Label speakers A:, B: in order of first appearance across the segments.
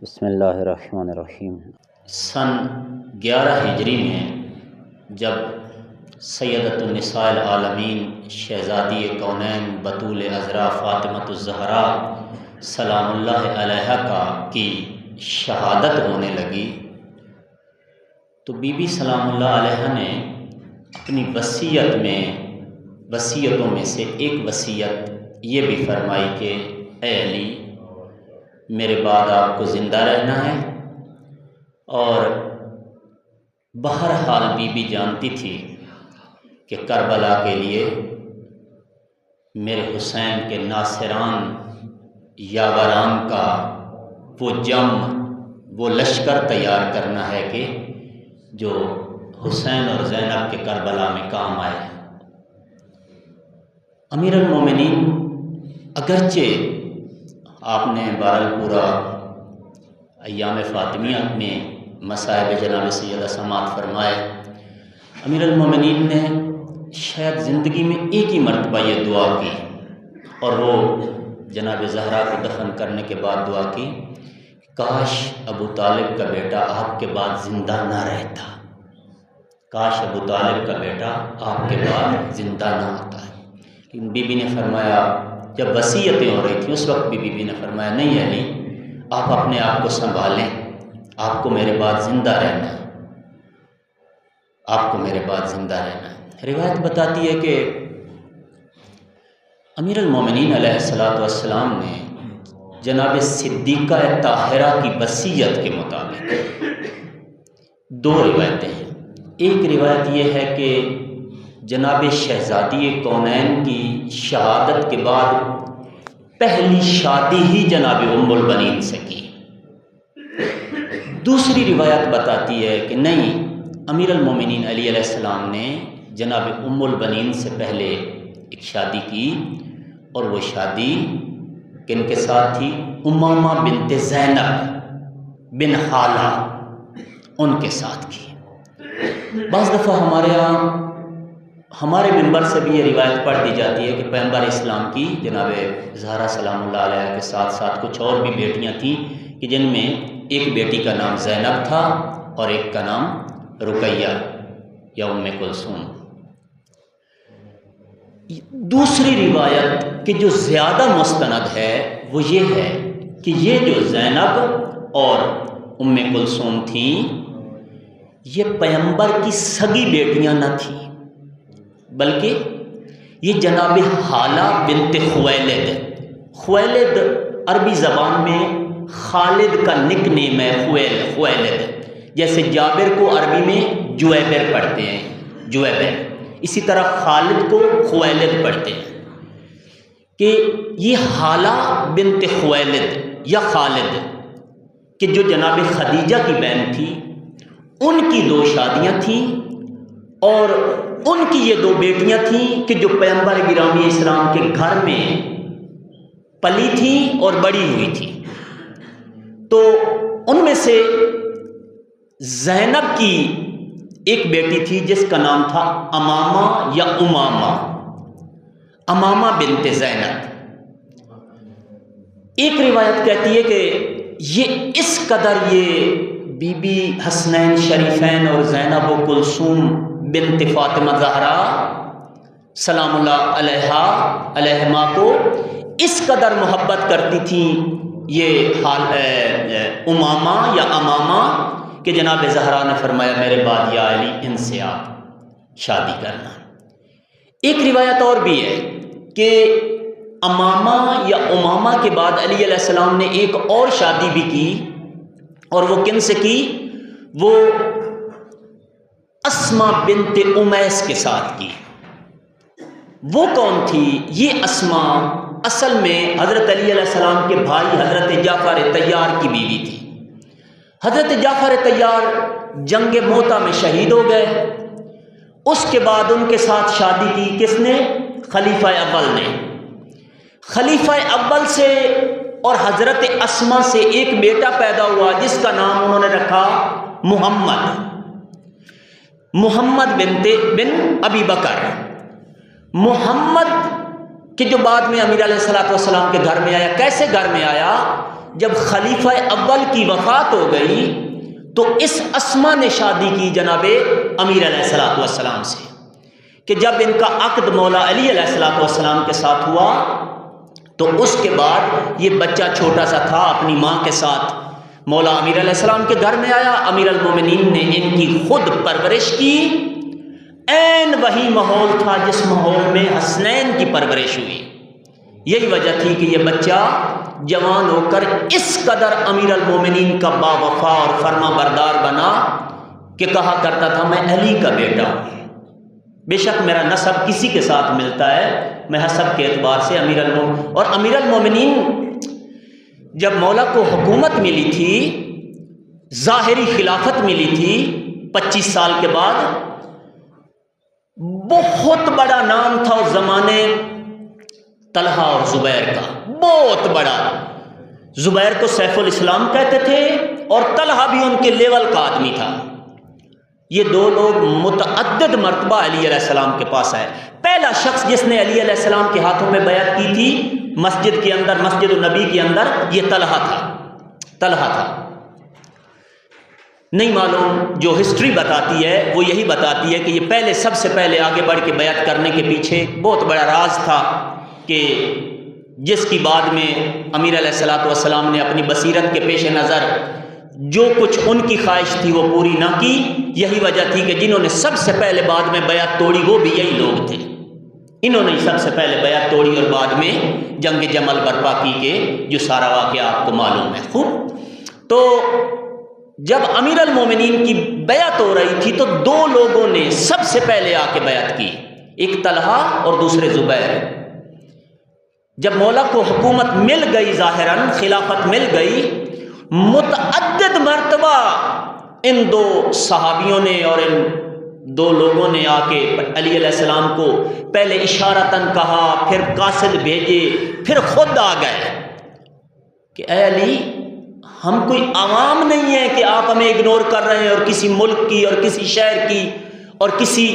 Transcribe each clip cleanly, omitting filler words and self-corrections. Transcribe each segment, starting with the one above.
A: بسم اللہ الرحمن الرحیم۔
B: سن 11 ہجری میں جب سیدۃ النساء العالمین شہزادی کونین بطول عذراء فاطمۃ الزہراء سلام اللہ علیہا کی شہادت ہونے لگی تو بی بی سلام اللہ علیہا نے اپنی وصیتوں میں سے ایک وصیت یہ بھی فرمائی کہ اے علی، میرے بعد آپ کو زندہ رہنا ہے۔ اور بہرحال بی بی جانتی تھی کہ کربلا کے لیے میرے حسین کے ناصران یاوران کا وہ وہ لشکر تیار کرنا ہے کہ جو حسین اور زینب کے کربلا میں کام آئے۔ امیر المومنین اگرچہ آپ نے پورا ایام فاطمیہ میں مصائب جناب سیدہ سماعت فرمائے، امیر المومنین نے شاید زندگی میں ایک ہی مرتبہ یہ دعا کی، اور وہ جناب زہرا کو دفن کرنے کے بعد دعا کی، کاش ابو طالب کا بیٹا آپ کے بعد زندہ نہ رہتا، کاش ابو طالب کا بیٹا آپ کے بعد زندہ نہ ہوتا ہے۔ لیکن بی بی نے فرمایا، جب وصیتیں ہو رہی تھیں اس وقت بھی بی بی نے فرمایا، نہیں علی، آپ اپنے آپ کو سنبھالیں، آپ کو میرے بعد زندہ رہنا ہے، آپ کو میرے بعد زندہ رہنا ہے۔ روایت بتاتی ہے کہ امیر المومنین علیہ السلام نے جناب صدیقہ طاہرہ کی وصیت کے مطابق دو روایتیں ہیں۔ ایک روایت یہ ہے کہ جناب شہزادی کونین کی شہادت کے بعد پہلی شادی ہی جناب ام البنین سے کی۔ دوسری روایت بتاتی ہے کہ نہیں، امیر المومنین علی علیہ السلام نے جناب ام البنین سے پہلے ایک شادی کی، اور وہ شادی کن کے ساتھ تھی؟ امامہ بنت زینب بن خالہ، ان کے ساتھ کی۔ بعض دفعہ ہمارے منبر سے بھی یہ روایت پڑھ دی جاتی ہے کہ پیغمبر اسلام کی جناب زہرا سلام اللہ علیہ کے ساتھ ساتھ کچھ اور بھی بیٹیاں تھیں کہ جن میں ایک بیٹی کا نام زینب تھا اور ایک کا نام رقیہ یا ام کلثوم۔ دوسری روایت کہ جو زیادہ مستند ہے وہ یہ ہے کہ یہ جو زینب اور ام کلثوم تھیں یہ پیغمبر کی سگی بیٹیاں نہ تھیں، بلکہ یہ جناب حالہ بنت خویلد عربی زبان میں خالد کا نک نیم ہے، خویلد، جیسے جابر کو عربی میں جویبر پڑھتے ہیں، جویبر، اسی طرح خالد کو خویلد پڑھتے ہیں، کہ یہ حالہ بنت خویلد یا خالد کہ جو جناب خدیجہ کی بہن تھی، ان کی دو شادیاں تھیں، اور ان کی یہ دو بیٹیاں تھیں کہ جو پیغمبر گرامی اسلام کے گھر میں پلی تھیں اور بڑی ہوئی تھیں۔ تو ان میں سے زینب کی ایک بیٹی تھی جس کا نام تھا امامہ یا امامہ بنت زینب۔ ایک روایت کہتی ہے کہ یہ اس قدر یہ بی بی حسنین شریفین اور زینب و کلثوم بنت فاطمہ زہرا سلام اللہ علیہما کو اس قدر محبت کرتی تھیں یہ امامہ یا امامہ کہ جناب زہرا نے فرمایا، میرے بعد یا علی ان سے آپ شادی کرنا۔ ایک روایت اور بھی ہے کہ امامہ یا امامہ کے بعد علی علیہ السلام نے ایک اور شادی بھی کی، اور وہ کن سے کی؟ وہ اسماء بنت امیس کے ساتھ کی۔ وہ کون تھی؟ یہ اسماء اصل میں حضرت علی علیہ السلام کے بھائی حضرت جعفر طیار کی بیوی تھی۔ حضرت جعفر طیار جنگ موتا میں شہید ہو گئے، اس کے بعد ان کے ساتھ شادی کی کس نے؟ خلیفہ اول نے۔ خلیفہ اول سے اور حضرت اسماء سے ایک بیٹا پیدا ہوا جس کا نام انہوں نے رکھا محمد بن ابی بکر۔ محمد کہ جو بعد میں امیر علیہ السلام کے گھر میں آیا۔ کیسے گھر میں آیا؟ جب خلیفہ اول کی وفات ہو گئی تو اس اسما نے شادی کی جناب امیر علیہ الصلوۃ والسلام سے، کہ جب ان کا عقد مولا علی علیہ الصلوۃ والسلام کے ساتھ ہوا تو اس کے بعد یہ بچہ چھوٹا سا تھا، اپنی ماں کے ساتھ مولا امیر علیہ السلام کے گھر میں آیا۔ امیر المومنین نے ان کی خود پرورش کی، عین وہی ماحول تھا جس ماحول میں حسنین کی پرورش ہوئی۔ یہی وجہ تھی کہ یہ بچہ جوان ہو کر اس قدر امیر المومنین کا باوفا اور فرما بردار بنا کہ کہا کرتا تھا میں علی کا بیٹا ہوں، بے شک میرا نسب کسی کے ساتھ ملتا ہے، میں حسب کے اعتبار سے اور امیر المومنین جب مولا کو حکومت ملی تھی، ظاہری خلافت ملی تھی 25 سال کے بعد، بہت بڑا نام تھا اس زمانے طلحہ اور زبیر کا، بہت بڑا۔ زبیر کو سیف الاسلام کہتے تھے اور طلحہ بھی ان کے لیول کا آدمی تھا۔ یہ دو لوگ متعدد مرتبہ علی علیہ السلام کے پاس آئے۔ پہلا شخص جس نے علی علیہ السلام کے ہاتھوں میں بیعت کی تھی مسجد کے اندر، مسجد النبی کے اندر، یہ طلحہ تھا۔ نہیں معلوم، جو ہسٹری بتاتی ہے وہ یہی بتاتی ہے کہ یہ سب سے پہلے آگے بڑھ کے بیعت کرنے کے پیچھے بہت بڑا راز تھا کہ جس کی بعد میں امیر علیہ الصلوۃ والسلام نے اپنی بصیرت کے پیش نظر جو کچھ ان کی خواہش تھی وہ پوری نہ کی۔ یہی وجہ تھی کہ جنہوں نے سب سے پہلے بعد میں بیعت توڑی وہ بھی یہی لوگ تھے، انہوں نے سب سے پہلے بیعت توڑی اور بعد میں جنگ جمل برپا کی کہ جو سارا واقعہ آپ کو معلوم ہے خوب۔ تو جب امیر المومنین کی بیعت ہو رہی تھی تو دو لوگوں نے سب سے پہلے آ کے بیعت کی، ایک طلحہ اور دوسرے زبیر۔ جب مولا کو حکومت مل گئی، ظاہراً خلافت مل گئی، متعدد مرتبہ ان دو صحابیوں نے اور ان دو لوگوں نے آ کے علی علیہ السلام کو پہلے اشارتاً کہا، پھر قاصد بھیجے، پھر خود آ گئے کہ اے علی، ہم کوئی عوام نہیں ہیں کہ آپ ہمیں اگنور کر رہے ہیں اور کسی ملک کی اور کسی شہر کی اور کسی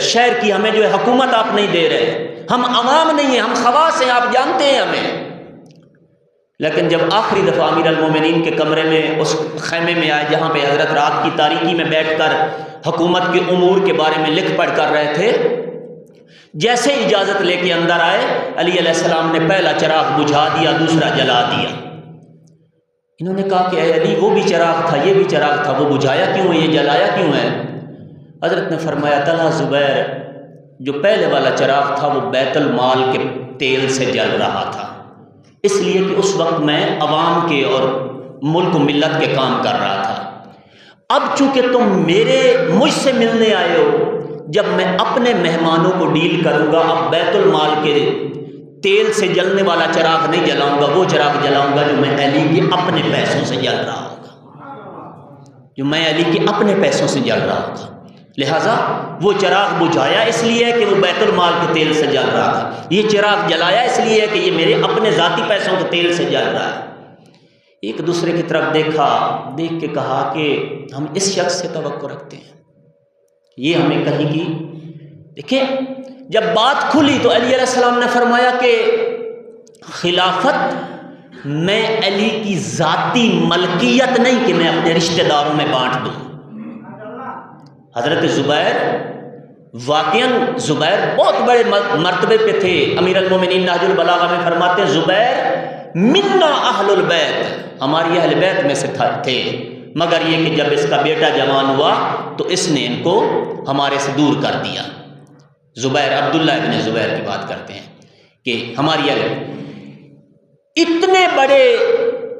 B: شہر کی ہمیں جو ہے حکومت آپ نہیں دے رہے، ہم عوام نہیں ہیں، ہم خواص ہیں، آپ جانتے ہیں ہمیں۔ لیکن جب آخری دفعہ امیر المومنین کے کمرے میں اس خیمے میں آئے جہاں پہ حضرت رات کی تاریکی میں بیٹھ کر حکومت کے امور کے بارے میں لکھ پڑھ کر رہے تھے، جیسے اجازت لے کے اندر آئے، علی علیہ السلام نے پہلا چراغ بجھا دیا، دوسرا جلا دیا۔ انہوں نے کہا کہ اے علی، وہ بھی چراغ تھا، یہ بھی چراغ تھا، وہ بجھایا کیوں ہے، یہ جلایا کیوں ہے؟ حضرت نے فرمایا طلحہ زبیر، جو پہلے والا چراغ تھا وہ بیت المال کے تیل سے جل رہا تھا، اس لیے کہ اس وقت میں عوام کے اور ملک و ملت کے کام کر رہا تھا۔ اب چونکہ تم مجھ سے ملنے آئے ہو، جب میں اپنے مہمانوں کو ڈیل کروں گا، اب بیت المال کے تیل سے جلنے والا چراغ نہیں جلاؤں گا، وہ چراغ جلاؤں گا جو میں علی کے اپنے پیسوں سے جل رہا ہوگا، لہٰذا وہ چراغ بجھایا اس لیے کہ وہ بیت المال کے تیل سے جل رہا تھا، یہ چراغ جلایا اس لیے کہ یہ میرے اپنے ذاتی پیسوں کے تیل سے جل رہا ہے۔ ایک دوسرے کی طرف دیکھ کے کہا کہ ہم اس شخص سے توقع رکھتے ہیں، یہ ہمیں کہیں گی۔ دیکھیں، جب بات کھلی تو علی علیہ السلام نے فرمایا کہ خلافت میں علی کی ذاتی ملکیت نہیں کہ میں اپنے رشتہ داروں میں بانٹ دوں۔ حضرت زبیر، واقعاً زبیر بہت بڑے مرتبے پہ تھے۔ امیر المومنین نہج البلاغہ میں فرماتے ہیں زبیر منا اہل البیت، ہماری اہل بیت میں سے تھے، مگر یہ کہ جب اس کا بیٹا جوان ہوا تو اس نے ان کو ہمارے سے دور کر دیا۔ زبیر، عبداللہ ابن زبیر کی بات کرتے ہیں کہ ہماری اتنے بڑے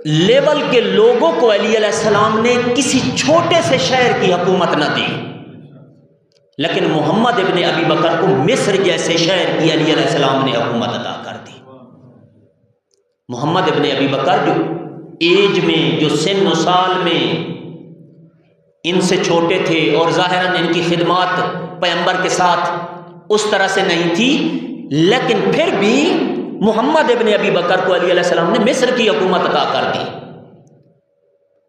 B: لیول کے لوگوں کو علی علیہ السلام نے کسی چھوٹے سے شہر کی حکومت نہ دی، لیکن محمد ابن ابی بکر کو مصر جیسے شہر کی علی علیہ السلام نے حکومت عطا کر دی۔ محمد ابن ابی بکر جو ایج میں، جو سن و سال میں ان سے چھوٹے تھے اور ظاہراً ان کی خدمات پیغمبر کے ساتھ اس طرح سے نہیں تھی، لیکن پھر بھی محمد ابن ابی بکر کو علی علیہ السلام نے مصر کی حکومت عطا کر دی،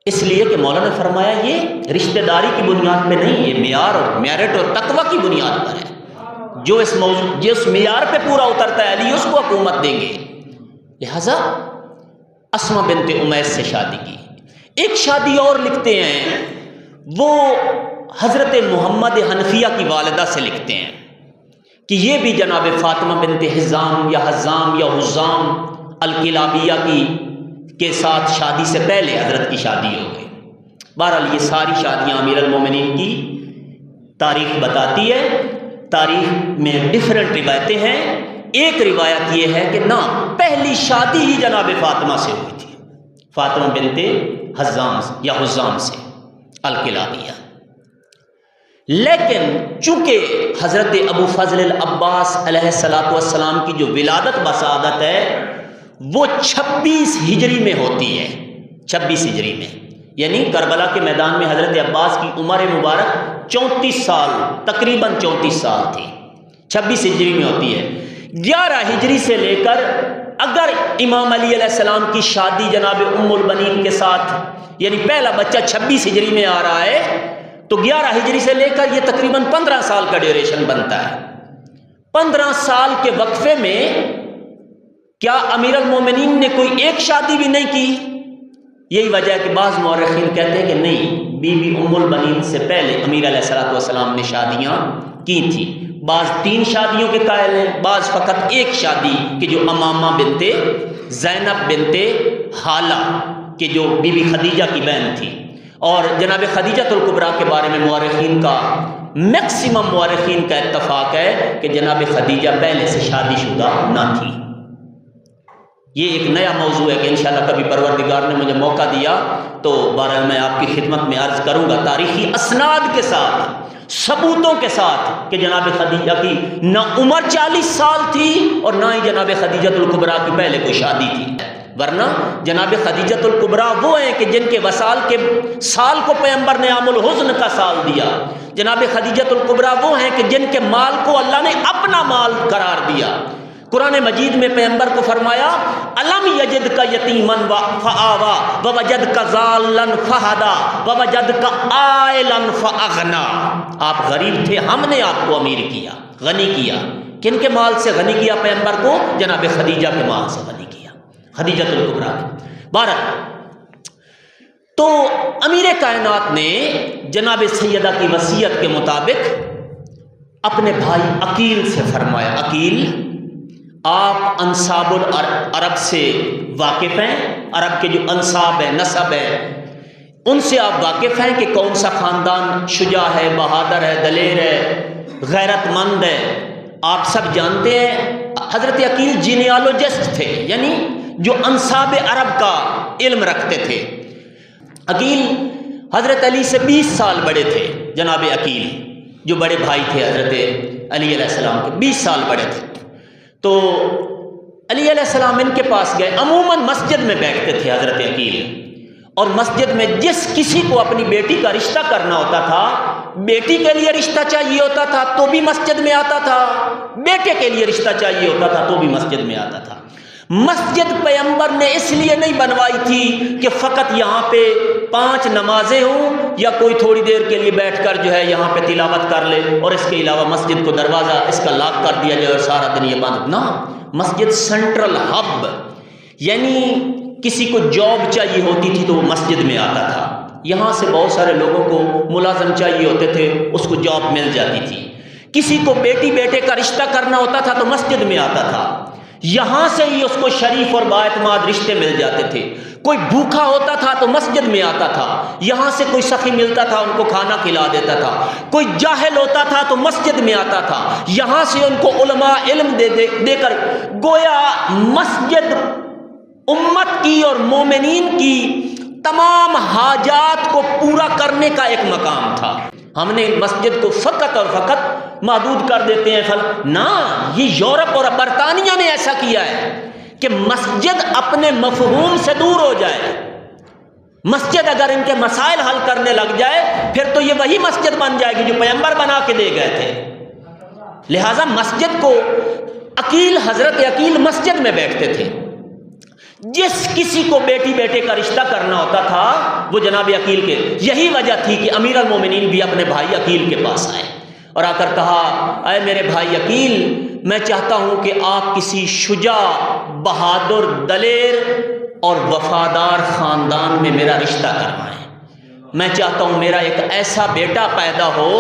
B: اس لیے کہ مولا نے فرمایا یہ رشتہ داری کی بنیاد پہ نہیں، یہ معیار اور میرٹ اور تقوی کی بنیاد پر ہے۔ جو اس معیار پہ پورا اترتا ہے علی اس کو حکومت دیں گے۔ لہذا اسما بنت امیس سے شادی کی۔ ایک شادی اور لکھتے ہیں، وہ حضرت محمد حنفیہ کی والدہ سے لکھتے ہیں کہ یہ بھی جناب فاطمہ بنت حزام یا حزام الکلابیہ کے ساتھ شادی سے پہلے حضرت کی شادی ہو گئی۔ بہرحال یہ ساری شادیاں امیر المومنین کی تاریخ بتاتی ہے۔ تاریخ میں ڈیفرنٹ روایتیں ہیں۔ ایک روایت یہ ہے کہ نہ، پہلی شادی ہی جناب فاطمہ سے ہوئی تھی، فاطمہ بنت حزام سے الکلابیہ۔ لیکن چونکہ حضرت ابو فضل العباس علیہ الصلوۃ والسلام کی جو ولادت بسعادت ہے وہ 26 ہجری میں ہوتی ہے، 26 ہجری میں، یعنی کربلا کے میدان میں حضرت عباس کی عمر مبارک 34 سال، تقریباً 34 سال تھی، 26 ہجری میں ہوتی ہے۔ 11 ہجری سے لے کر اگر امام علی علیہ السلام کی شادی جناب ام البنین کے ساتھ، یعنی پہلا بچہ 26 ہجری میں آ رہا ہے، تو 11 ہجری سے لے کر یہ تقریباً 15 سال کا ڈیوریشن بنتا ہے۔ 15 سال کے وقفے میں کیا امیر المومنین نے کوئی ایک شادی بھی نہیں کی؟ یہی وجہ ہے کہ بعض مورخین کہتے ہیں کہ نہیں، بی بی ام البنین سے پہلے امیر علیہ الصلوۃ والسلام نے شادیاں کی تھیں۔ بعض 3 شادیوں کے قائل ہیں، بعض فقط ایک شادی کہ جو امامہ بنت زینب بنت حالہ کہ جو بی بی خدیجہ کی بہن تھی۔ اور جناب خدیجہ الکبریٰ کے بارے میں مورخین کا، میکسیمم مورخین کا اتفاق ہے کہ جناب خدیجہ پہلے سے شادی شدہ نہ تھی۔ یہ ایک نیا موضوع ہے کہ انشاءاللہ کبھی پروردگار نے مجھے موقع دیا تو بہرحال میں آپ کی خدمت میں عرض کروں گا تاریخی اسناد کے ساتھ، ثبوتوں کے ساتھ، کہ جناب خدیجہ کی نہ عمر 40 سال تھی اور نہ ہی جناب خدیجہ الکبریٰ کی پہلے کوئی شادی تھی۔ ورنہ جناب خدیجہ الکبریٰ وہ ہیں کہ جن کے وصال کے سال کو پیغمبر نے عام الحزن کا سال دیا۔ جناب خدیجہ الکبریٰ وہ ہیں کہ جن کے مال کو اللہ نے اپنا مال قرار دیا۔ قرآن مجید میں پیغمبر کو فرمایا الم یجدک یتیما فآوا ووجدک ضالا فہدا ووجدک عائلا فاغنا۔ آپ غریب تھے، ہم نے آپ کو امیر کیا، غنی کیا۔ کن کے مال سے غنی کیا پیغمبر کو؟ جناب خدیجہ کے مال سے غنی کیا، خدیجہ الکبریٰ۔ بہرحال تو امیر کائنات نے جناب سیدہ کی وصیت کے مطابق اپنے بھائی عقیل سے فرمایا، عقیل آپ انصاب العرب سے واقف ہیں، عرب کے جو انصاب ہیں، نسب ہے، ان سے آپ واقف ہیں کہ کون سا خاندان شجاع ہے، بہادر ہے، دلیر ہے، غیرت مند ہے، آپ سب جانتے ہیں۔ حضرت عقیل جینیالوجسٹ تھے، یعنی جو انصاب عرب کا علم رکھتے تھے۔ عقیل حضرت علی سے 20 سال بڑے تھے، جناب عقیل جو بڑے بھائی تھے حضرت علی علیہ السلام کے، 20 سال بڑے تھے۔ تو علی علیہ السلام ان کے پاس گئے، عموماً مسجد میں بیٹھتے تھے حضرت عقیل، اور مسجد میں جس کسی کو اپنی بیٹی کا رشتہ کرنا ہوتا تھا، بیٹی کے لیے رشتہ چاہیے ہوتا تھا تو بھی مسجد میں آتا تھا، بیٹے کے لیے رشتہ چاہیے ہوتا تھا تو بھی مسجد میں آتا تھا۔ مسجد پیغمبر نے اس لیے نہیں بنوائی تھی کہ فقط یہاں پہ 5 نمازیں ہوں یا کوئی تھوڑی دیر کے لیے بیٹھ کر جو ہے یہاں پہ تلاوت کر لے، اور اس کے علاوہ مسجد کو دروازہ اس کا لاک کر دیا جائے اور سارا دن یہ بند نہ۔ مسجد سینٹرل ہب، یعنی کسی کو جاب چاہیے ہوتی تھی تو وہ مسجد میں آتا تھا۔ یہاں سے بہت سارے لوگوں کو ملازم چاہیے ہوتے تھے، اس کو جاب مل جاتی تھی۔ کسی کو بیٹی بیٹے کا رشتہ کرنا ہوتا تھا تو مسجد میں آتا تھا، یہاں سے ہی اس کو شریف اور باعتماد رشتے مل جاتے تھے۔ کوئی بھوکا ہوتا تھا تو مسجد میں آتا تھا، یہاں سے کوئی سخی ملتا تھا ان کو کھانا کھلا دیتا تھا۔ کوئی جاہل ہوتا تھا تو مسجد میں آتا تھا، یہاں سے ان کو علماء علم دے کر، گویا مسجد امت کی اور مومنین کی تمام حاجات کو پورا کرنے کا ایک مقام تھا۔ ہم نے مسجد کو فقط اور فقط محدود کر دیتے ہیں نہ، یہ یورپ اور برطانیہ نے ایسا کیا ہے کہ مسجد اپنے مفہوم سے دور ہو جائے۔ مسجد اگر ان کے مسائل حل کرنے لگ جائے پھر تو یہ وہی مسجد بن جائے گی جو پیغمبر بنا کے دے گئے تھے۔ لہذا مسجد کو حضرت عقیل مسجد میں بیٹھتے تھے، جس کسی کو بیٹی بیٹے کا رشتہ کرنا ہوتا تھا وہ جناب عقیل کے۔ یہی وجہ تھی کہ امیر المومنین بھی اپنے بھائی عقیل کے پاس آئے اور آ کر کہا اے میرے بھائی عقیل، میں چاہتا ہوں کہ آپ کسی شجاع، بہادر، دلیر اور وفادار خاندان میں میرا رشتہ کروائیں۔ میں چاہتا ہوں میرا ایک ایسا بیٹا پیدا ہو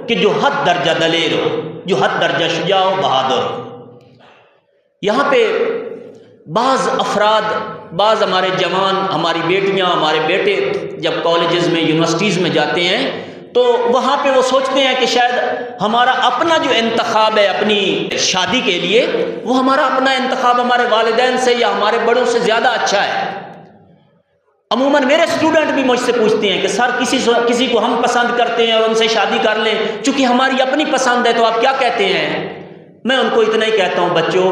B: کہ جو حد درجہ دلیر ہو، جو حد درجہ شجاع و بہادر ہو۔ یہاں پہ بعض افراد، بعض ہمارے جوان، ہماری بیٹیاں، ہمارے بیٹے جب کالجز میں، یونیورسٹیز میں جاتے ہیں تو وہاں پہ وہ سوچتے ہیں کہ شاید ہمارا اپنا جو انتخاب ہے اپنی شادی کے لیے، وہ ہمارا اپنا انتخاب ہمارے والدین سے یا ہمارے بڑوں سے زیادہ اچھا ہے۔ عموماً میرے اسٹوڈنٹ بھی مجھ سے پوچھتے ہیں کہ سر کسی کو ہم پسند کرتے ہیں اور ان سے شادی کر لیں، چونکہ ہماری اپنی پسند ہے تو آپ کیا کہتے ہیں؟ میں ان کو اتنا ہی کہتا ہوں، بچوں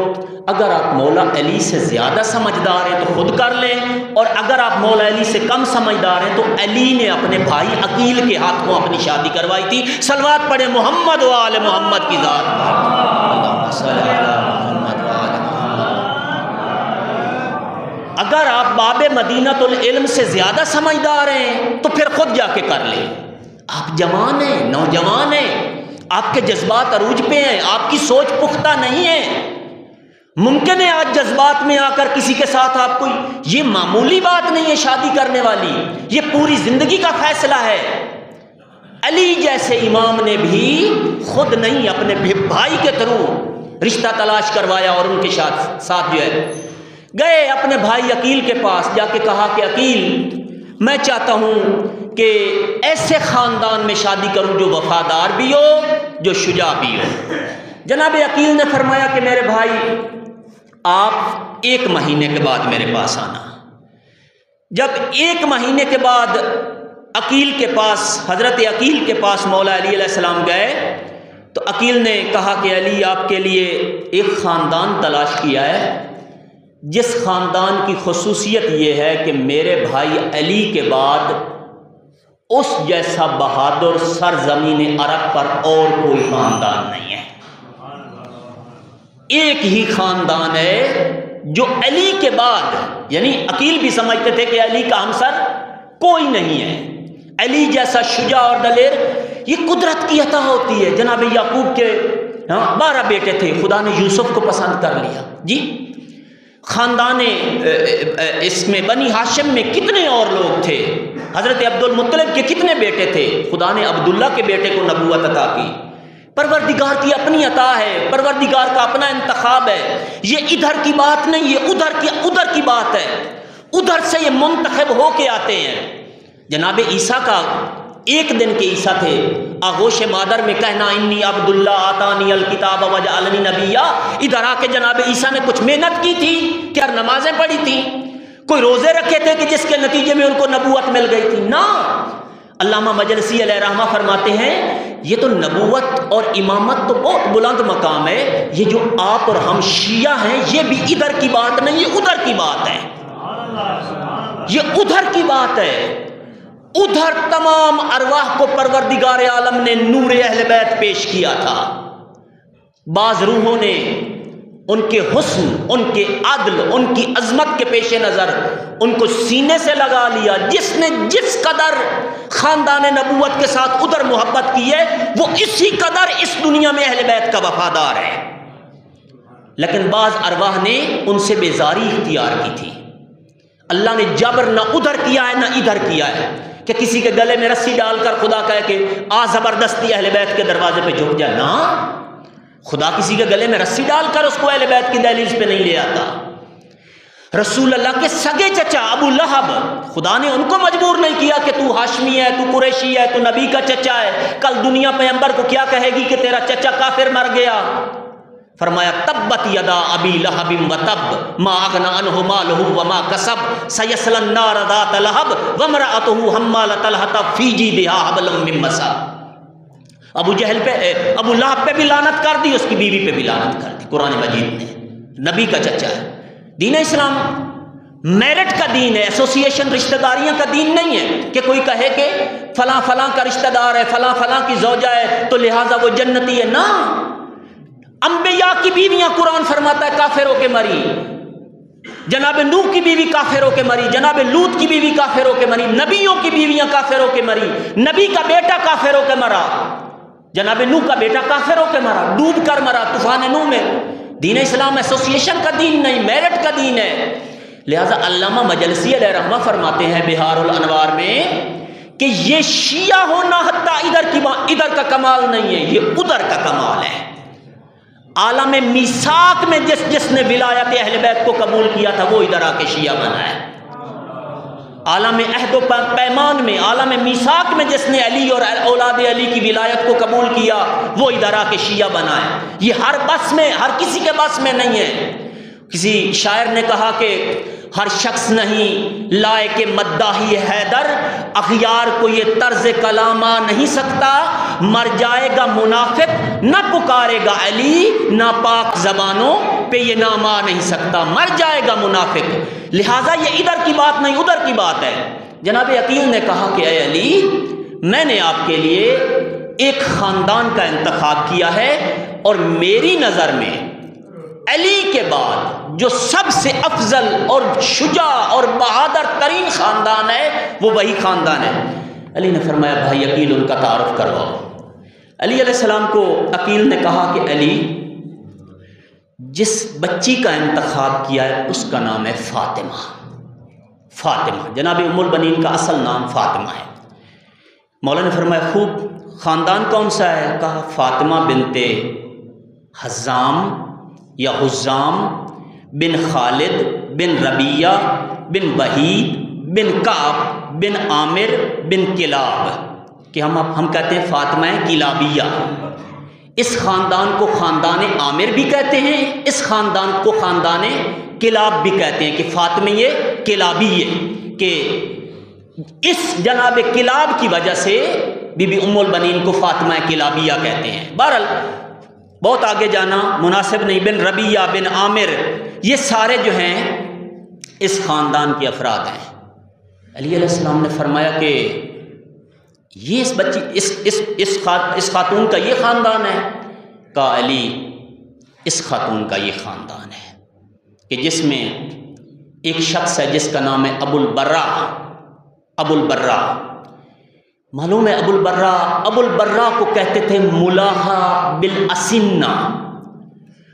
B: اگر آپ مولا علی سے زیادہ سمجھدار ہیں تو خود کر لیں، اور اگر آپ مولا علی سے کم سمجھدار ہیں تو علی نے اپنے بھائی عقیل کے ہاتھوں اپنی شادی کروائی تھی۔ صلوات پڑھیں محمد و آل محمد کی ذات پر، اللہم صل علی محمد و آل محمد۔ اگر آپ باب مدینۃ العلم سے زیادہ سمجھدار ہیں تو پھر خود جا کے کر لیں۔ آپ جوان ہیں، نوجوان ہیں، آپ کے جذبات عروج پہ ہیں، آپ کی سوچ پختہ نہیں ہے۔ ممکن ہے آج جذبات میں آ کر کسی کے ساتھ آپ کو، یہ معمولی بات نہیں ہے شادی کرنے والی، یہ پوری زندگی کا فیصلہ ہے۔ علی جیسے امام نے بھی خود نہیں اپنے بھائی کے تھرو رشتہ تلاش کروایا اور ان کے ساتھ جو ہے گئے اپنے بھائی عقیل کے پاس، جا کے کہا کہ عقیل میں چاہتا ہوں کہ ایسے خاندان میں شادی کروں جو وفادار بھی ہو، جو شجاع بھی ہو۔ جناب عقیل نے فرمایا کہ میرے بھائی آپ 1 مہینے کے بعد میرے پاس آنا۔ جب 1 مہینے کے بعد عقیل کے پاس، حضرت عقیل کے پاس مولا علی علیہ السلام گئے تو عقیل نے کہا کہ علی آپ کے لیے ایک خاندان تلاش کیا ہے جس خاندان کی خصوصیت یہ ہے کہ میرے بھائی علی کے بعد اس جیسا بہادر سرزمین عرب پر اور کوئی خاندان نہیں ہے۔ ایک ہی خاندان ہے جو علی کے بعد، یعنی عقیل بھی سمجھتے تھے کہ علی کا ہمسر کوئی نہیں ہے۔ علی جیسا شجاع اور دلیر، یہ قدرت کی عطا ہوتی ہے۔ جناب یعقوب کے 12 بیٹے تھے، خدا نے یوسف کو پسند کر لیا۔ جی خاندان اس میں بنی ہاشم میں کتنے اور لوگ تھے؟ حضرت عبد المطلب کے کتنے بیٹے تھے؟ خدا نے عبداللہ کے بیٹے کو نبوت عطا کی۔ پروردگار کی اپنی عطا ہے، پروردگار کا اپنا انتخاب ہے۔ یہ ادھر کی بات نہیں، یہ ادھر کی بات ہے۔ ادھر سے یہ منتخب ہو کے آتے ہیں۔ جناب عیسیٰ کا 1 دن کے عیسیٰ تھے، آغوش مادر میں کہنا انی عبداللہ آتانی الکتاب وجعلنی نبیہ۔ ادھر آ کے جناب عیسیٰ نے کچھ محنت کی تھی، کیا نمازیں پڑھی تھی، کوئی روزے رکھے تھے کہ جس کے نتیجے میں ان کو نبوت مل گئی تھی؟ نہ۔ علامہ مجلسی علیہ رحمہ فرماتے ہیں یہ تو نبوت اور امامت تو بہت بلند مقام ہے، یہ جو آپ اور ہم شیعہ ہیں یہ بھی ادھر کی بات نہیں، یہ ادھر کی بات ہے، یہ ادھر کی بات ہے۔ ادھر تمام ارواح کو پروردگار عالم نے نور اہل بیت پیش کیا تھا۔ بعض روحوں نے ان کے حسن، ان کے عدل، ان کی عظمت کے پیش نظر ان کو سینے سے لگا لیا۔ جس نے جس قدر خاندان نبوت کے ساتھ ادھر محبت کی ہے وہ اسی قدر اس دنیا میں اہل بیت کا وفادار ہے۔ لیکن بعض ارواح نے ان سے بیزاری اختیار کی تھی۔ اللہ نے جبر نہ ادھر کیا ہے نہ ادھر کیا ہے کہ کسی کے گلے میں رسی ڈال کر خدا کہے کہ آ زبردستی اہل بیت کے دروازے پہ جھک جا، نہ، خدا کسی کے گلے میں رسی ڈال کر اس کو اہل بیت کی دہلیز پہ نہیں لے آتا۔ رسول اللہ کے سگے چچا ابو لہب، خدا نے ان کو مجبور نہیں کیا کہ تو ہاشمی ہے، تو قریشی ہے، تو نبی کا چچا ہے، کل دنیا پیغمبر کو کیا کہے گی کہ تیرا چچا کافر مر گیا۔ فرمایا تبت یدا ابی لہب وتب ما اغنی عنہ مالہ وما کسب سیصلی النار ذات لہب وامرأتہ حمالۃ الحطب فی جیدہا حبل من مسد۔ ابو جہل پہ، ابو لہب پہ بھی لعنت کر دی، اس کی بیوی پہ بھی لعنت کر دی قرآن مجید نے۔ نبی کا چچا ہے۔ دین اسلام میرٹ کا دین ہے، ایسوسیشن رشتہ داریاں کا دین نہیں ہے کہ کوئی کہے کہ فلاں فلاں کا رشتہ دار ہے، فلاں فلاں کی زوجہ ہے تو لہٰذا وہ جنتی ہے۔ نہ، انبیاء کی بیویاں قرآن فرماتا ہے کافر ہو کے مری، جناب نوح کی بیوی کافر ہو کے مری، جناب لوط کی بیوی کافر ہو کے مری، نبیوں کی بیویاں کافر ہو کے مری، نبی کا بیٹا کافر ہو کے مرا، جناب نوح کا بیٹا کافر ہو کے مرا، ڈوب کر مرا طوفان نوح میں۔ دین اسلام ایسوسیشن کا دین نہیں، میرٹ کا دین ہے۔ لہذا علامہ مجلسی علیہ رحمہ فرماتے ہیں بہار الانوار میں کہ یہ شیعہ ہونا حتیٰ ادھر کا کمال نہیں ہے، یہ ادھر کا کمال ہے۔ عالم میثاق میں جس نے ولایت اہل بیت کو قبول کیا تھا وہ ادھر آ کے شیعہ بنا ہے۔ عالم عہد و پیمان میں، عالم میثاق میں جس نے علی اور اولاد علی کی ولایت کو قبول کیا وہ ادھر آ کے شیعہ بنا ہے۔ یہ ہر کسی کے بس میں نہیں ہے۔ کسی شاعر نے کہا کہ ہر شخص نہیں لائق مداحی حیدر، اخیار کو یہ طرز کلام آ نہیں سکتا، مر جائے گا منافق نہ پکارے گا علی، ناپاک زبانوں پہ یہ نام آ نہیں سکتا، مر جائے گا منافق۔ لہٰذا یہ ادھر کی بات نہیں ادھر کی بات ہے۔ جناب عقیل نے کہا کہ اے علی، میں نے آپ کے لیے ایک خاندان کا انتخاب کیا ہے، اور میری نظر میں علی کے بعد جو سب سے افضل اور شجاع اور بہادر ترین خاندان ہے وہ وہی خاندان ہے۔ علی نے فرمایا بھائی عقیل ان کا تعارف کرواؤ۔ علی علیہ السلام کو عقیل نے کہا کہ علی، جس بچی کا انتخاب کیا ہے اس کا نام ہے فاطمہ۔ فاطمہ جناب ام البنین کا اصل نام فاطمہ ہے۔ مولا نے فرمایا خوب، خاندان کون سا ہے؟ کہا فاطمہ بنت حزام یا حزام بن خالد بن ربیہ بن وحید بن کعب بن عامر بن کلاب، کہ ہم کہتے ہیں فاطمہ کلابیہ۔ اس خاندان کو خاندان عامر بھی کہتے ہیں، اس خاندان کو خاندان کلاب بھی کہتے ہیں، کہ فاطمہ یہ کلابی ہے، کہ اس جناب کلاب کی وجہ سے بی بی ام البنین کو فاطمہ کلابیہ کہتے ہیں۔ بہرحال بہت آگے جانا مناسب نہیں۔ بن ربیہ بن عامر، یہ سارے جو ہیں اس خاندان کے افراد ہیں۔ علی علیہ السلام نے فرمایا کہ یہ اس بچی اس خاتون کا یہ خاندان ہے؟ کہا علی، اس خاتون کا یہ خاندان ہے کہ جس میں ایک شخص ہے جس کا نام ہے ابو البرا۔ معلوم ہے ابو البرا کو کہتے تھے ملاحہ بالاسنہ۔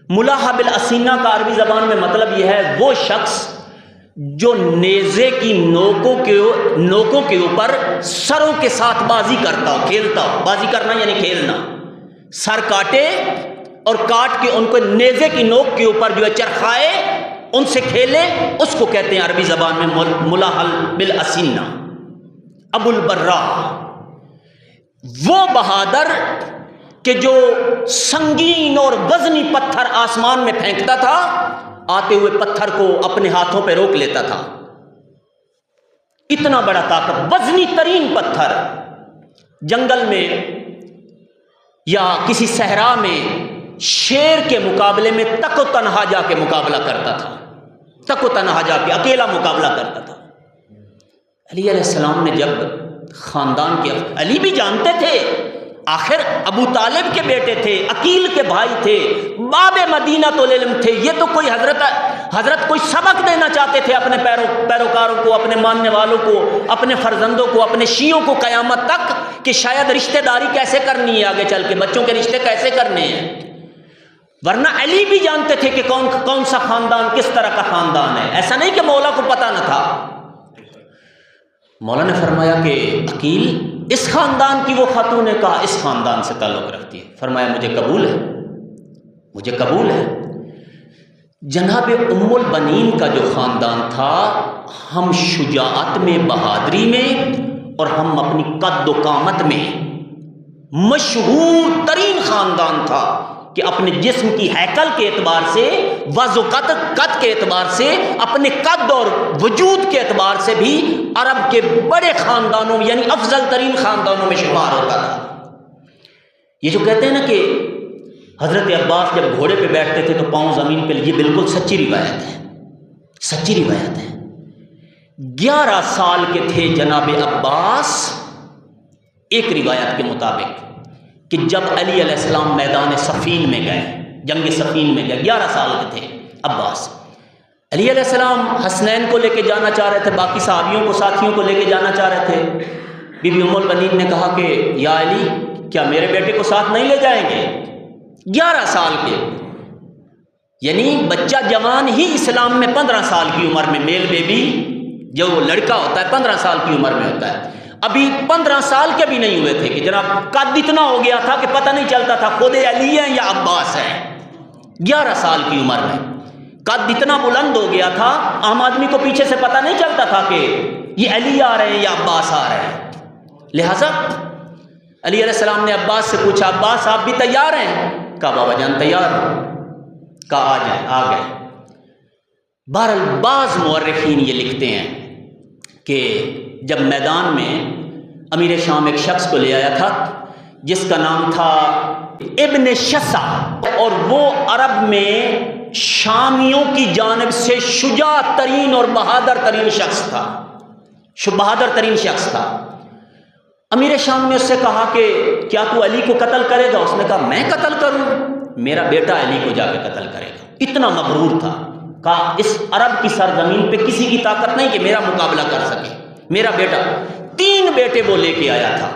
B: ملاحہ بالاسنہ کا عربی زبان میں مطلب یہ ہے وہ شخص جو نیزے کی نوکوں کے اوپر سروں کے ساتھ بازی کرتا ہو، کھیلتا ہو۔ بازی کرنا یعنی کھیلنا، سر کاٹے اور کاٹ کے ان کو نیزے کی نوک کے اوپر جو ہے چرخائے، ان سے کھیلے، اس کو کہتے ہیں عربی زبان میں ملاحہ بالاسنہ۔ ابو البرا وہ بہادر کہ جو سنگین اور وزنی پتھر آسمان میں پھینکتا تھا، آتے ہوئے پتھر کو اپنے ہاتھوں پہ روک لیتا تھا۔ اتنا بڑا طاقت، وزنی ترین پتھر جنگل میں یا کسی صحرا میں شیر کے مقابلے میں تک و تنہا جا کے مقابلہ کرتا تھا، تک و تنہا جا کے اکیلا مقابلہ کرتا تھا۔ علی علیہ السلام نے جب خاندان کے، علی بھی جانتے تھے آخر ابو طالب کے بیٹے تھے، عقیل کے بھائی تھے، باب مدینہ العلم تھے، یہ تو کوئی حضرت کوئی سبق دینا چاہتے تھے اپنے پیروکاروں کو، اپنے ماننے والوں کو، اپنے فرزندوں کو، اپنے شیعوں کو قیامت تک، کہ شاید رشتہ داری کیسے کرنی ہے آگے چل کے، بچوں کے رشتے کیسے کرنے ہیں۔ ورنہ علی بھی جانتے تھے کہ کون سا خاندان کس طرح کا خاندان ہے، ایسا نہیں کہ مولا کو پتہ نہ تھا۔ مولا نے فرمایا کہ عقیل، اس خاندان کی وہ خاتون نے کہا اس خاندان سے تعلق رکھتی ہے۔ فرمایا مجھے قبول ہے، مجھے قبول ہے۔ جناب ام البنین کا جو خاندان تھا، ہم شجاعت میں، بہادری میں، اور ہم اپنی قد و قامت میں مشہور ترین خاندان تھا، کہ اپنے جسم کی ہیکل کے اعتبار سے، وضع و قد کے اعتبار سے، اپنے قد اور وجود کے اعتبار سے بھی عرب کے بڑے خاندانوں یعنی افضل ترین خاندانوں میں شمار ہوتا تھا۔ یہ جو کہتے ہیں نا کہ حضرت عباس جب گھوڑے پہ بیٹھتے تھے تو پاؤں زمین پہ، یہ بالکل سچی روایت ہے، سچی روایت ہے۔ 11 سال کے تھے جناب عباس، ایک روایت کے مطابق، کہ جب علی علیہ السلام میدان صفین میں گئے، جنگ صفین میں گئے، 11 سال کے تھے عباس۔ علی علیہ السلام حسنین کو لے کے جانا چاہ رہے تھے، باقی صحابیوں کو، ساتھیوں کو لے کے جانا چاہ رہے تھے۔ بی بی ام البنین نے کہا کہ یا علی، کیا میرے بیٹے کو ساتھ نہیں لے جائیں گے؟ 11 سال کے۔ یعنی بچہ جوان ہی اسلام میں 15 سال کی عمر میں، میل بیبی جو لڑکا ہوتا ہے 15 سال کی عمر میں ہوتا ہے، ابھی 15 سال کے بھی نہیں ہوئے تھے کہ جناب قد اتنا ہو گیا تھا کہ پتہ نہیں چلتا تھا خود علی ہے یا عباس ہے۔ 11 سال کی عمر میں قد اتنا بلند ہو گیا تھا، عام آدمی کو پیچھے سے پتہ نہیں چلتا تھا کہ یہ علی آ رہے ہیں یا عباس آ رہے ہیں۔ لہذا علی علیہ السلام نے عباس سے پوچھا، عباس آپ بھی تیار ہیں؟ کہا بابا جان تیار ہوں۔ کہا آ جائیں، آ گئے۔ بہرحال بعض مورخین یہ لکھتے ہیں کہ جب میدان میں امیر شام ایک شخص کو لے آیا تھا جس کا نام تھا ابن شسا، اور وہ عرب میں شامیوں کی جانب سے شجاع ترین اور بہادر ترین شخص تھا، بہادر ترین شخص تھا۔ امیر شام نے اس سے کہا کہ کیا تو علی کو قتل کرے گا؟ اس نے کہا میں قتل کروں؟ میرا بیٹا علی کو جا کے قتل کرے گا۔ اتنا مغرور تھا، کہا اس عرب کی سرزمین پہ کسی کی طاقت نہیں کہ میرا مقابلہ کر سکے، میرا بیٹا۔ 3 بیٹے وہ لے کے آیا تھا،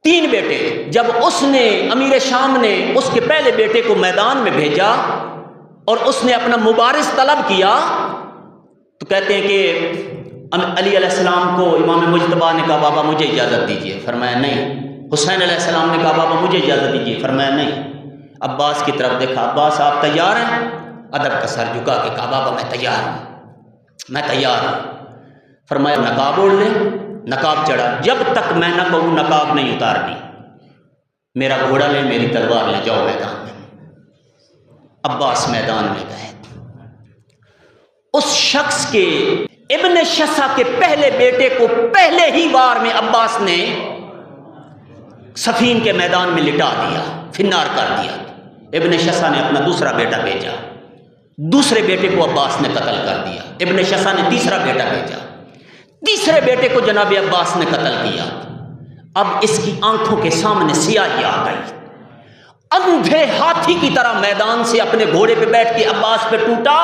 B: 3 بیٹے۔ جب اس نے امیر شام نے اس کے پہلے بیٹے کو میدان میں بھیجا اور اس نے اپنا مبارز طلب کیا تو کہتے ہیں کہ علی علیہ السلام کو امام مجتبیٰ نے کہا بابا مجھے اجازت دیجیے، فرمایا نہیں۔ حسین علیہ السلام نے کہا بابا مجھے اجازت دیجیے، فرمایا نہیں۔ عباس کی طرف دیکھا، عباس آپ تیار ہیں؟ ادب کا سر جھکا کے کہا بابا میں تیار ہوں، میں تیار ہوں۔ فرمایا نقاب اوڑھ لیں۔ نقاب چڑھا، جب تک میں نہ کہوں نقاب نہیں اتارنی، میرا گھوڑا لیں، میری تلوار لے، جاؤ میدان میں۔ عباس میدان میں گئے۔ اس شخص کے ابن شسا کے پہلے بیٹے کو پہلے ہی وار میں عباس نے صفین کے میدان میں لٹا دیا، فنار کر دیا۔ ابن شسا نے اپنا دوسرا بیٹا بھیجا، دوسرے بیٹے کو عباس نے قتل کر دیا۔ ابن شسا نے تیسرا بیٹا بھیجا، تیسرے بیٹے کو جناب عباس نے قتل کیا۔ اب اس کی آنکھوں کے سامنے سیاہی آ گئی، اندھے ہاتھی کی طرح میدان سے اپنے گھوڑے پہ بیٹھ کے عباس پہ ٹوٹا،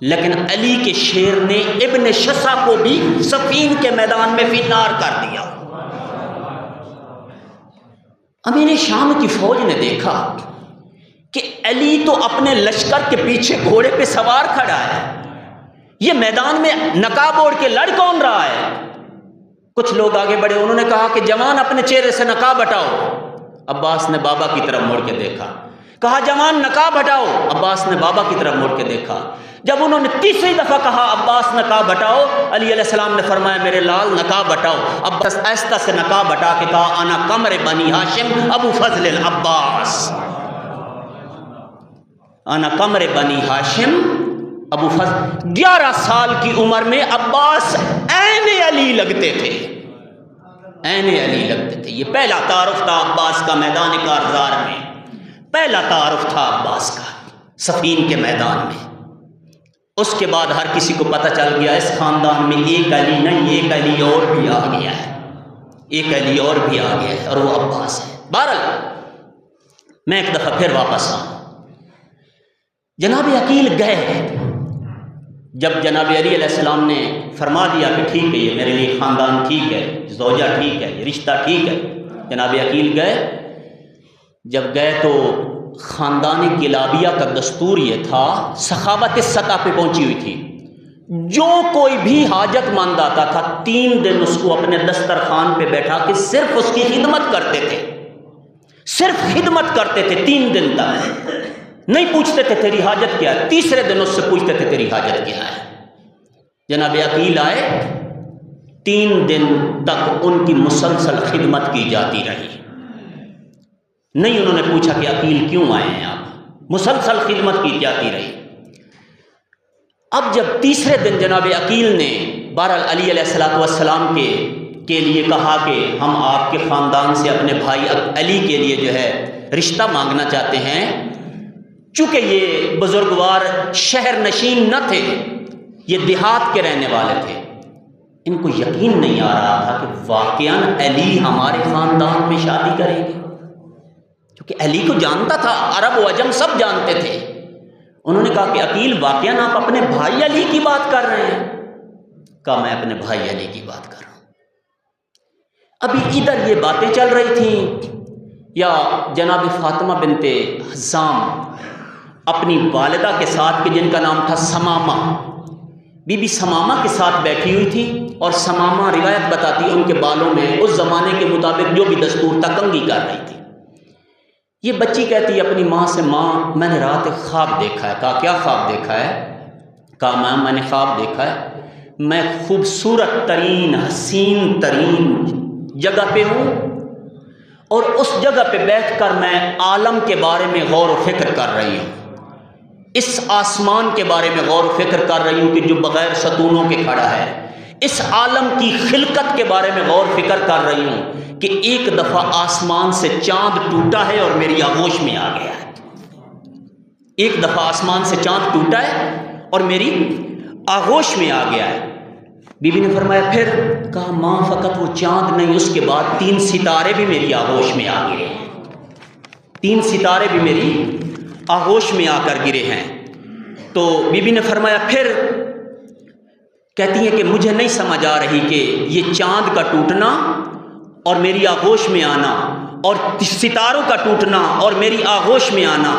B: لیکن علی کے شیر نے ابن شسا کو بھی صفین کے میدان میں فنار کر دیا۔ امیر شام کی فوج نے دیکھا کہ علی تو اپنے لشکر کے پیچھے گھوڑے پہ سوار کھڑا ہے، یہ میدان میں نقاب اوڑھ کے لڑ کون رہا ہے؟ کچھ لوگ آگے بڑھے، انہوں نے کہا کہ جوان اپنے چہرے سے نقاب ہٹاؤ۔ عباس نے بابا کی طرف مڑ کے دیکھا، کہا جوان نقاب ہٹاؤ۔ عباس نے بابا کی طرف مڑ کے دیکھا۔ جب انہوں نے تیسری دفعہ کہا عباس نقاب ہٹاؤ، علی علیہ السلام نے فرمایا میرے لال نقاب ہٹاؤ۔ عباس آہستہ سے نقاب ہٹا کے کہا انا قمر بنی ہاشم ابو فضل العباس، انا قمر بنی ہاشم ابو فضل۔ 11 سال کی عمر میں عباس عین علی لگتے تھے، عین علی لگتے تھے۔ یہ پہلا تعارف تھا عباس کا میدان کارزار میں، پہلا تعارف تھا عباس کا صفین کے میدان میں۔ اس کے بعد ہر کسی کو پتہ چل گیا اس خاندان میں ایک علی نہیں، ایک علی اور بھی آ گیا ہے، ایک علی اور بھی آ گیا ہے، اور وہ عباس ہے۔ بہرحال میں ایک دفعہ پھر واپس آؤں۔ جناب عقیل گئے، جب جناب علی علیہ السلام نے فرما دیا کہ ٹھیک ہے یہ میرے لیے خاندان ٹھیک ہے، زوجہ ٹھیک ہے، یہ رشتہ ٹھیک ہے، جناب عقیل گئے۔ جب گئے تو خاندان کلابیہ کا دستور یہ تھا، سخاوت اس سطح پہ پہنچی ہوئی تھی، جو کوئی بھی حاجت مند آتا تھا 3 دن اس کو اپنے دسترخوان پہ بیٹھا کے صرف اس کی خدمت کرتے تھے، صرف خدمت کرتے تھے 3 دن تک، نہیں پوچھتے تھے تیری حاجت کیا ہے، تیسرے دن اس سے پوچھتے تھے تیری حاجت کیا ہے۔ جناب عقیل آئے، 3 دن تک ان کی مسلسل خدمت کی جاتی رہی، نہیں انہوں نے پوچھا کہ عقیل کیوں آئے ہیں آپ، مسلسل خدمت کی جاتی رہی۔ اب جب تیسرے دن جناب عقیل نے بہرحال علی علیہ السلام کے لیے کہا کہ ہم آپ کے خاندان سے اپنے بھائی علی کے لیے جو ہے رشتہ مانگنا چاہتے ہیں، چونکہ یہ بزرگوار شہر نشین نہ تھے، یہ دیہات کے رہنے والے تھے، ان کو یقین نہیں آ رہا تھا کہ واقعاً علی ہمارے خاندان میں شادی کریں گے، کیونکہ علی کو جانتا تھا، عرب و عجم سب جانتے تھے۔ انہوں نے کہا کہ عقیل واقعاً آپ اپنے بھائی علی کی بات کر رہے ہیں؟ کہا میں اپنے بھائی علی کی بات کر رہا ہوں۔ ابھی ادھر یہ باتیں چل رہی تھیں، یا جناب فاطمہ بنت حزام اپنی والدہ کے ساتھ کہ جن کا نام تھا سمامہ، بی بی سمامہ کے ساتھ بیٹھی ہوئی تھی، اور سمامہ روایت بتاتی ہے ان کے بالوں میں اس زمانے کے مطابق جو بھی دستور تھا کنگھی کر رہی تھی۔ یہ بچی کہتی ہے اپنی ماں سے، ماں میں نے رات ایک خواب دیکھا ہے۔ کہا کیا خواب دیکھا ہے؟ کہا ماں میں نے خواب دیکھا ہے میں خوبصورت ترین حسین ترین جگہ پہ ہوں، اور اس جگہ پہ بیٹھ کر میں عالم کے بارے میں غور و فکر کر رہی ہوں، اس آسمان کے بارے میں غور و فکر کر رہی ہوں کہ جو بغیر ستونوں کے کھڑا ہے، اس عالم کی خلقت کے بارے میں غور و فکر کر رہی ہوں کہ ایک دفعہ آسمان سے چاند ٹوٹا ہے اور میری آغوش میں آ گیا ہے۔ ایک دفعہ آسمان سے چاند ٹوٹا ہے اور میری آغوش میں آ گیا ہے۔ بی بی نے فرمایا پھر؟ کہا ماں فقط وہ چاند نہیں، اس کے بعد 3 ستارے بھی میری آغوش میں آ گئے ہیں، 3 ستارے بھی میری آغوش میں آ کر گرے ہیں۔ تو بی بی نے فرمایا پھر؟ کہتی ہیں کہ مجھے نہیں سمجھ آ رہی کہ یہ چاند کا ٹوٹنا اور میری آغوش میں آنا اور ستاروں کا ٹوٹنا اور میری آغوش میں آنا،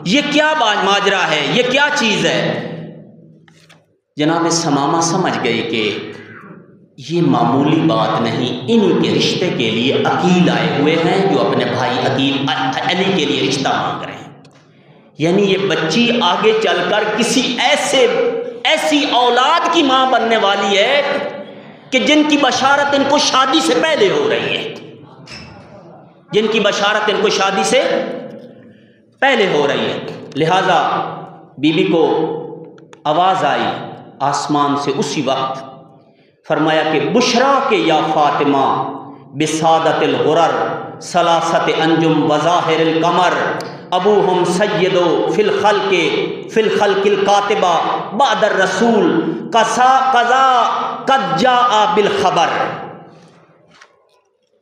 B: یہ کیا ماجرا ہے، یہ کیا چیز ہے؟ جناب سمامہ سمجھ گئی کہ یہ معمولی بات نہیں، انہی کے رشتے کے لیے عقیل آئے ہوئے ہیں جو اپنے بھائی عقیل علی کے لیے رشتہ مانگ رہے ہیں۔ یعنی یہ بچی آگے چل کر کسی ایسی اولاد کی ماں بننے والی ہے کہ جن کی بشارت ان کو شادی سے پہلے ہو رہی ہے، جن کی بشارت ان کو شادی سے پہلے ہو رہی ہے۔ لہذا بی بی کو آواز آئی آسمان سے اسی وقت، فرمایا کہ بشرا کے یا فاطمہ بسادت الغرر ثلاثت انجم وظاہر القمر ابوہم سید فی الخلق الکاتبہ بعد الرسول قضا قد جاء بالخبر۔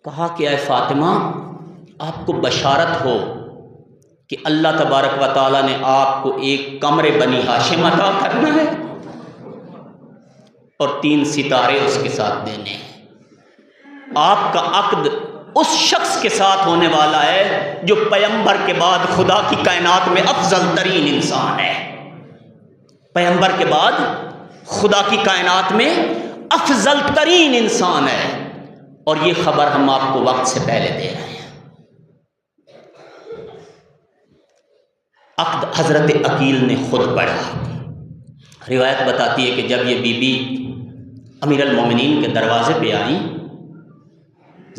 B: کہا کہ اے فاطمہ آپ کو بشارت ہو کہ اللہ تبارک و تعالیٰ نے آپ کو ایک قمر بنی ہاشم عطا کرنا ہے اور 3 ستارے اس کے ساتھ دینے ہیں۔ آپ کا عقد اس شخص کے ساتھ ہونے والا ہے جو پیغمبر کے بعد خدا کی کائنات میں افضل ترین انسان ہے، پیغمبر کے بعد خدا کی کائنات میں افضل ترین انسان ہے، اور یہ خبر ہم آپ کو وقت سے پہلے دے رہے ہیں۔ عقد حضرت عقیل نے خود پڑھا۔ روایت بتاتی ہے کہ جب یہ بی بی امیر المومنین کے دروازے پہ آئیں،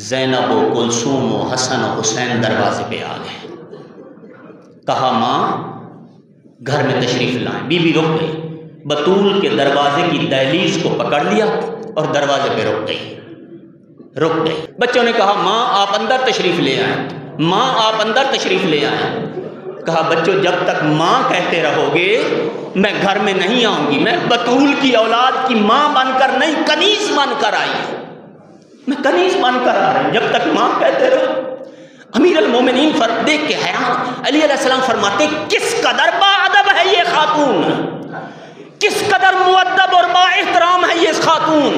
B: زینب و کلثوم و حسن و حسین دروازے پہ آ گئے۔ کہا ماں گھر میں تشریف لائیں۔ بی بی رک گئی، بطول کے دروازے کی دہلیز کو پکڑ لیا اور دروازے پہ رک گئی۔ بچوں نے کہا ماں آپ اندر تشریف لے آئیں، ماں آپ اندر تشریف لے آئیں۔ کہا بچوں جب تک ماں کہتے رہو گے میں گھر میں نہیں آؤں گی، میں بطول کی اولاد کی ماں بن کر نہیں، کنیز بن کر آئی، میں کنیز بن کر آ رہی ہوں، جب تک ماں کہتے رہو۔ امیر المومنین دیکھ کے حیران، علی علیہ السلام فرماتے کس قدر با ادب ہے یہ خاتون، کس قدر مؤدب اور با احترام ہے یہ خاتون۔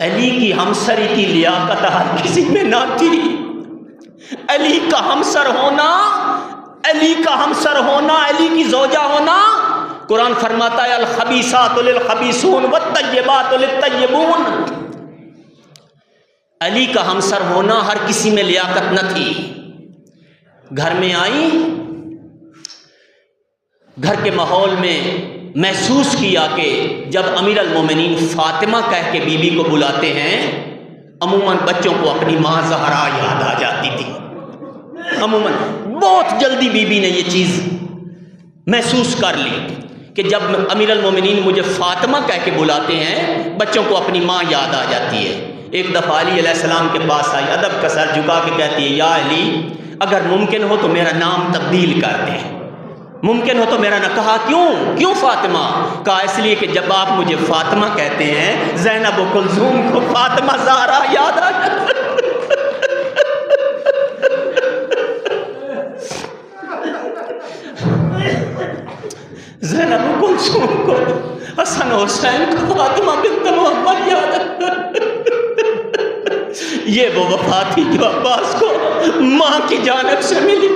B: علی کی ہمسری کی لیاقت ہر کسی میں نہ تھی۔ علی کا ہمسر ہونا، علی کا ہمسر ہونا، علی کی زوجہ ہونا، قرآن فرماتا ہے الخبیثات للخبیثون والطیبات للطیبون۔ علی کا ہمسر ہونا ہر کسی میں لیاقت نہ تھی۔ گھر میں آئی، گھر کے ماحول میں محسوس کیا کہ جب امیر المومنین فاطمہ کہہ کے بی بی کو بلاتے ہیں، عموماً بچوں کو اپنی ماں زہرا یاد آ جاتی تھی، عموماً بہت جلدی بی بی نے یہ چیز محسوس کر لی کہ جب امیر المومنین مجھے فاطمہ کہہ کے بلاتے ہیں بچوں کو اپنی ماں یاد آ جاتی ہے۔ ایک دفعہ علی علیہ السلام کے پاس آئی، ادب کا سر جھکا کے کہتی ہے یا علی اگر ممکن ہو تو میرا نام تبدیل کر دیں، ممکن ہو تو میرا نہ۔ کہا کیوں فاطمہ؟ کہا اس لیے کہ جب آپ مجھے فاطمہ کہتے ہیں زینب و کلثوم کو فاطمہ زہرا یاد آ جاتا ہے۔ زینب و کلثوم کو، حسن و حسین کو فاطمہ بنت محمد یاد آتا ہے۔ یہ وہ وفا تھی جو عباس کو ماں کی جانب سے ملی،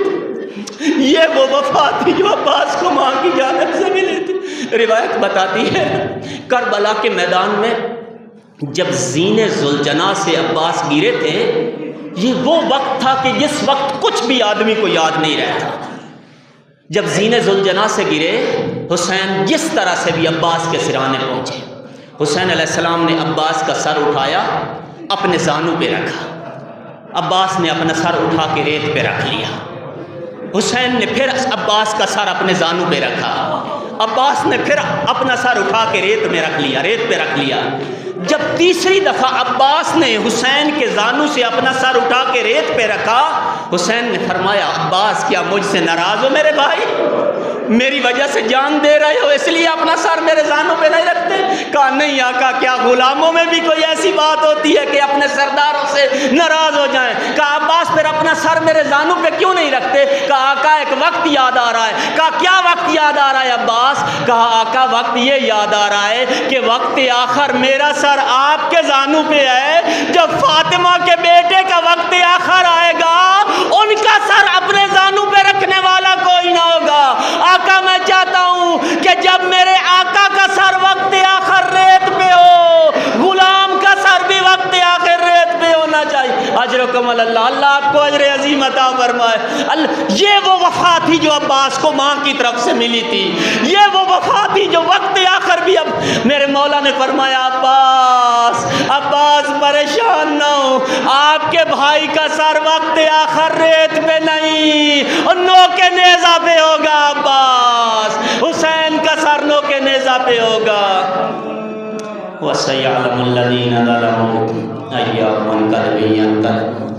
B: یہ وہ وفا تھی جو عباس کو ماں کی جانب سے ملی تھی۔ روایت بتاتی ہے کربلا کے میدان میں جب زین ذوالجناح سے عباس گرے تھے، یہ وہ وقت تھا کہ جس وقت کچھ بھی آدمی کو یاد نہیں رہتا۔ جب زین ذوالجناح سے گرے، حسین جس طرح سے بھی عباس کے سرانے پہنچے، حسین علیہ السلام نے عباس کا سر اٹھایا، اپنے زانوں پہ رکھا، عباس نے اپنا سر اٹھا کے ریت پہ رکھ لیا، حسین نے پھر عباس کا سر اپنے زانوں پہ رکھا، عباس نے پھر اپنا سر اٹھا کے ریت پہ رکھ لیا۔ جب تیسری دفعہ عباس نے حسین کے زانوں سے اپنا سر اٹھا کے ریت پہ رکھا، حسین نے فرمایا عباس کیا مجھ سے ناراض ہو میرے بھائی؟ میری وجہ سے جان دے رہے ہو اس لیے اپنا سر میرے زانوں پہ نہیں رکھتے؟ کہا نہیں آقا، کیا غلاموں میں بھی کوئی ایسی بات ہوتی ہے کہ اپنے سرداروں سے ناراض ہو جائیں؟ کہا عباس پھر اپنا سر میرے زانوں پہ کیوں نہیں رکھتے؟ کہا آقا ایک وقت یاد آ رہا ہے۔ کہا کیا وقت یاد آ رہا ہے عباس؟ کہا آقا وقت یہ یاد آ رہا ہے کہ وقت آخر میرا سر آپ کے زانوں پہ ہے، جب فاطمہ کے بیٹے کا وقت آخر آئے گا ان کا سر اپنے زانوں پہ رکھنے والا کوئی نہ ہوگا۔ آقا میں چاہتا ہوں کہ جب میرے آقا کا سر وقت آخر ریت پہ ہو، غلام کا سر بھی وقت آخر ریت پہ ہونا چاہیے۔ اجرکم اللہ، اللہ آپ کو اجر عظیم عطا فرمائے۔ یہ وہ وفا تھی جو عباس کو ماں کی طرف سے ملی تھی، یہ وہ وفا تھی جو وقت آخر بھی اب میرے مولا نے فرمایا عباس پریشان نہ ہو، آپ کے بھائی کا سر وقت آخر ریت پہ نہیں اور نو کے نیزہ پہ ہوگا، عباس حسین کا سر نو کے نیزہ پہ ہوگا۔ وَسَيَعْلَمُ الَّذِينَ ظَلَمُوا أَيَّ مُنقَلَبٍ يَنقَلِبُونَ